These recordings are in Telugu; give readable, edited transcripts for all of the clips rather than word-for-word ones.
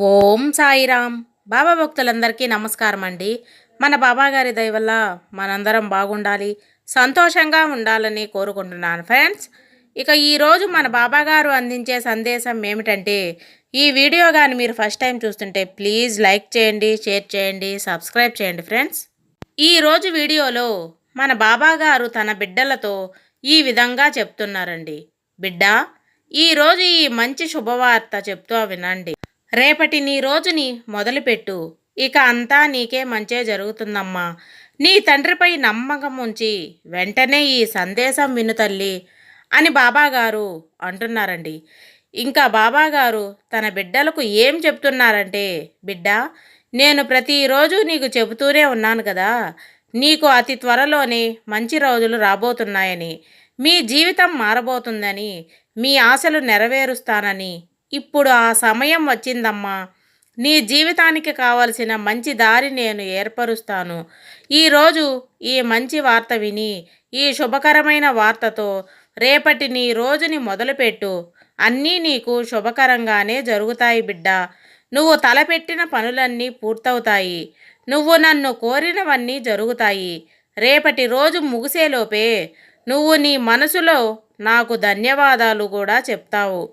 ఓం సాయిరామ్. బాబా భక్తులందరికీ నమస్కారం అండి. మన బాబాగారి దయ వల్ల మనందరం బాగుండాలి, సంతోషంగా ఉండాలని కోరుకుంటున్నాను ఫ్రెండ్స్. ఇక ఈరోజు మన బాబాగారు అందించే సందేశం ఏమిటంటే, ఈ వీడియో కానీ మీరు ఫస్ట్ టైం చూస్తుంటే ప్లీజ్ లైక్ చేయండి, షేర్ చేయండి, సబ్స్క్రైబ్ చేయండి ఫ్రెండ్స్. ఈరోజు వీడియోలో మన బాబాగారు తన బిడ్డలతో ఈ విధంగా చెప్తున్నారండి. బిడ్డ, ఈరోజు ఈ మంచి శుభవార్త చెప్తూ వినండి. రేపటి నీ రోజుని మొదలుపెట్టు. ఇక అంతా నీకే మంచే జరుగుతుందమ్మా. నీ తండ్రిపై నమ్మకం ఉంచి వెంటనే ఈ సందేశం విను తల్లి అని బాబాగారు అంటున్నారండి. ఇంకా బాబాగారు తన బిడ్డలకు ఏం చెప్తున్నారంటే, బిడ్డ, నేను ప్రతిరోజు నీకు చెబుతూనే ఉన్నాను కదా, నీకు అతి త్వరలోనే మంచి రోజులు రాబోతున్నాయని, మీ జీవితం మారబోతుందని, మీ ఆశలు నెరవేరుస్తానని. ఇప్పుడు ఆ సమయం వచ్చిందమ్మా. నీ జీవితానికి కావలసిన మంచి దారి నేను ఏర్పరుస్తాను. ఈరోజు ఈ మంచి వార్త విని, ఈ శుభకరమైన వార్తతో రేపటి నీ రోజుని మొదలుపెట్టు. అన్నీ నీకు శుభకరంగానే జరుగుతాయి బిడ్డ. నువ్వు తలపెట్టిన పనులన్నీ పూర్తవుతాయి. నువ్వు నన్ను కోరినవన్నీ జరుగుతాయి. రేపటి రోజు ముగిసేలోపే నువ్వు నీ మనసులో నాకు ధన్యవాదాలు కూడా చెప్తావు.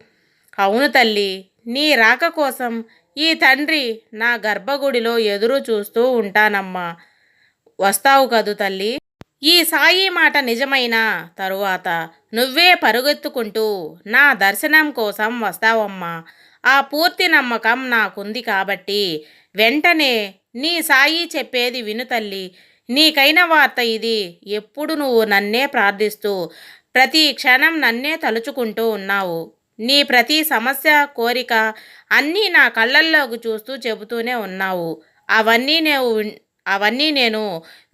అవును తల్లి, నీ రాక కోసం ఈ తండ్రి నా గర్భగుడిలో ఎదురు చూస్తూ ఉంటానమ్మా. వస్తావు కదూ తల్లి. ఈ సాయి మాట నిజమైన తరువాత నువ్వే పరుగెత్తుకుంటూ నా దర్శనం కోసం వస్తావమ్మా. ఆ పూర్తి నమ్మకం నాకుంది కాబట్టి వెంటనే నీ సాయి చెప్పేది విను తల్లి. నీకైన వార్త ఇది. ఎప్పుడు నువ్వు నన్నే ప్రార్థిస్తూ ప్రతి క్షణం నన్నే తలుచుకుంటూ ఉన్నావు. నీ ప్రతి సమస్య, కోరిక అన్నీ నా కళ్ళల్లోకి చూస్తూ చెబుతూనే ఉన్నావు. అవన్నీ నేను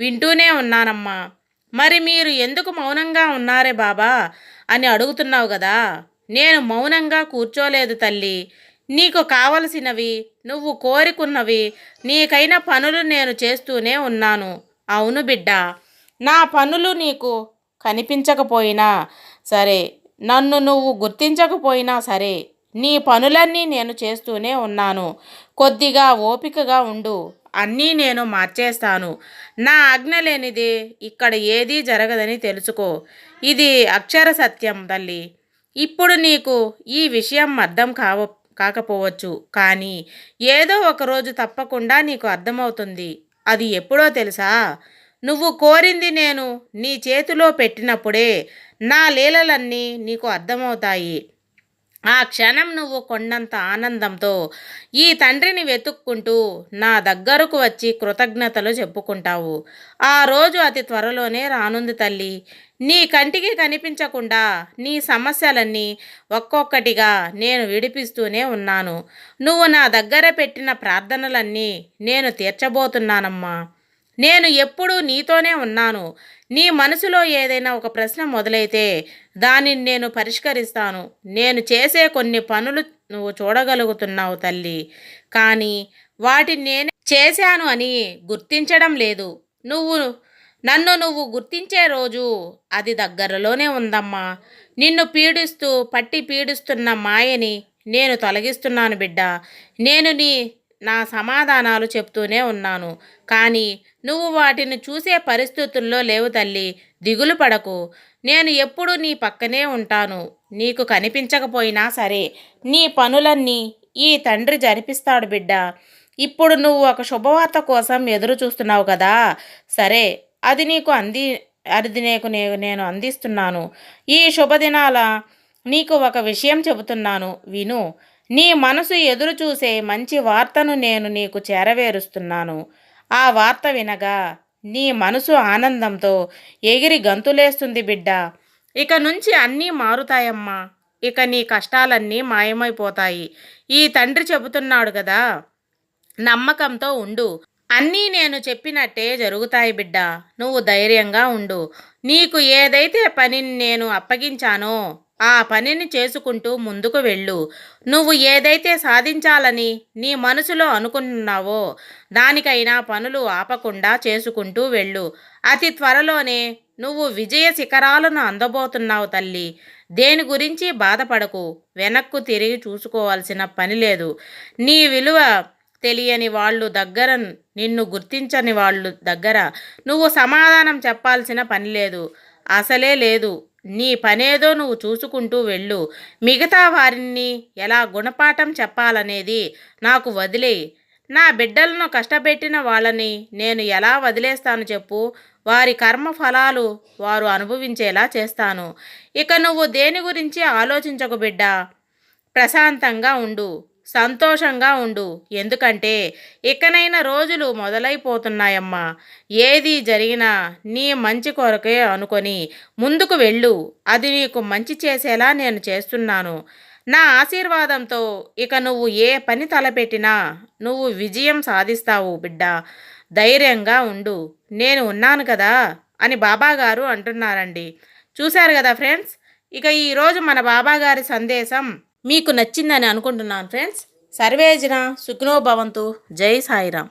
వింటూనే ఉన్నానమ్మా. మరి మీరు ఎందుకు మౌనంగా ఉన్నారే బాబా అని అడుగుతున్నావు కదా. నేను మౌనంగా కూర్చోలేదు తల్లి. నీకు కావలసినవి, నువ్వు కోరుకున్నవి, నీకైన పనులు నేను చేస్తూనే ఉన్నాను. అవును బిడ్డ, నా పనులు నీకు కనిపించకపోయినా సరే, నన్ను నువ్వు గుర్తించకపోయినా సరే, నీ పనులన్నీ నేను చేస్తూనే ఉన్నాను. కొద్దిగా ఓపికగా ఉండు, అన్నీ నేను మార్చేస్తాను. నా ఆజ్ఞ లేనిదే ఇక్కడ ఏదీ జరగదని తెలుసుకో. ఇది అక్షర సత్యం తల్లి. ఇప్పుడు నీకు ఈ విషయం అర్థం కాకపోవచ్చు, కానీ ఏదో ఒకరోజు తప్పకుండా నీకు అర్థమవుతుంది. అది ఎప్పుడో తెలుసా? నువ్వు కోరింది నేను నీ చేతిలో పెట్టినప్పుడే నా లీలలన్నీ నీకు అర్థమవుతాయి. ఆ క్షణం నువ్వు కొండంత ఆనందంతో ఈ తండ్రిని వెతుక్కుంటూ నా దగ్గరకు వచ్చి కృతజ్ఞతలు చెప్పుకుంటావు. ఆ రోజు అతి త్వరలోనే రానుంది తల్లి. నీ కంటికి కనిపించకుండా నీ సమస్యలన్నీ ఒక్కొక్కటిగా నేను విడిపిస్తూనే ఉన్నాను. నువ్వు నా దగ్గర పెట్టిన ప్రార్థనలన్నీ నేను తీర్చబోతున్నానమ్మా. నేను ఎప్పుడూ నీతోనే ఉన్నాను. నీ మనసులో ఏదైనా ఒక ప్రశ్న మొదలైతే దానిని నేను పరిష్కరిస్తాను. నేను చేసే కొన్ని పనులు నువ్వు చూడగలుగుతున్నావు తల్లి, కానీ వాటిని నేనే చేశాను అని గుర్తించడం లేదు. నువ్వు గుర్తించే రోజు అది దగ్గరలోనే ఉందమ్మా. నిన్ను పట్టి పీడిస్తున్న మాయని నేను తొలగిస్తున్నాను బిడ్డ. నేను నా సమాధానాలు చెప్తూనే ఉన్నాను, కానీ నువ్వు వాటిని చూసే పరిస్థితుల్లో లేవు తల్లి. దిగులు పడకు. నేను ఎప్పుడూ నీ పక్కనే ఉంటాను. నీకు కనిపించకపోయినా సరే నీ పనులన్నీ ఈ తండ్రి జరిపిస్తాడు బిడ్డ. ఇప్పుడు నువ్వు ఒక శుభవార్త కోసం ఎదురు చూస్తున్నావు కదా. సరే, అది నేను అందిస్తున్నాను. ఈ శుభదినాల నీకు ఒక విషయం చెబుతున్నాను, విను. నీ మనసు ఎదురు చూసే మంచి వార్తను నేను నీకు చేరవేరుస్తున్నాను. ఆ వార్త వినగా నీ మనసు ఆనందంతో ఎగిరి గంతులేస్తుంది బిడ్డ. ఇక నుంచి అన్నీ మారుతాయమ్మా. ఇక నీ కష్టాలన్నీ మాయమైపోతాయి. ఈ తండ్రి చెబుతున్నాడు కదా, నమ్మకంతో ఉండు. అన్నీ నేను చెప్పినట్టే జరుగుతాయి బిడ్డ. నువ్వు ధైర్యంగా ఉండు. నీకు ఏదైతే పనిని నేను అప్పగించానో ఆ పనిని చేసుకుంటూ ముందుకు వెళ్ళు. నువ్వు ఏదైతే సాధించాలని నీ మనసులో అనుకున్నావో దానికైనా పనులు ఆపకుండా చేసుకుంటూ వెళ్ళు. అతి త్వరలోనే నువ్వు విజయ శిఖరాలను అందబోతున్నావు తల్లి. దేని గురించి బాధపడకు. వెనక్కు తిరిగి చూసుకోవాల్సిన పని లేదు. నీ విలువ తెలియని వాళ్ళు దగ్గర, నిన్ను గుర్తించని వాళ్ళు దగ్గర నువ్వు సమాధానం చెప్పాల్సిన పని లేదు, అసలే లేదు. నీ పనేదో నువ్వు చూసుకుంటూ వెళ్ళు. మిగతా వారిని ఎలా గుణపాఠం చెప్పాలనేది నాకు వదిలేయి. నా బిడ్డలను కష్టపెట్టిన వాళ్ళని నేను ఎలా వదిలేస్తాను చెప్పు? వారి కర్మ ఫలాలు వారు అనుభవించేలా చేస్తాను. ఇక నువ్వు దేని గురించి ఆలోచించకు బిడ్డా. ప్రశాంతంగా ఉండు, సంతోషంగా ఉండు. ఎందుకంటే ఇకనైనా రోజులు మొదలైపోతున్నాయమ్మా. ఏది జరిగినా నీ మంచి కొరకే అనుకొని ముందుకు వెళ్ళు. అది నీకు మంచి చేసేలా నేను చేస్తున్నాను. నా ఆశీర్వాదంతో ఇక నువ్వు ఏ పని తలపెట్టినా నువ్వు విజయం సాధిస్తావు బిడ్డా. ధైర్యంగా ఉండు, నేను ఉన్నాను కదా అని బాబాగారు అంటున్నారండి. చూశారు కదా ఫ్రెండ్స్. ఇక ఈరోజు మన బాబాగారి సందేశం మీకు నచ్చిందని అనుకుంటున్నాను ఫ్రెండ్స్. సర్వేజన సుఖినో భవంతు. జై సాయిరాం.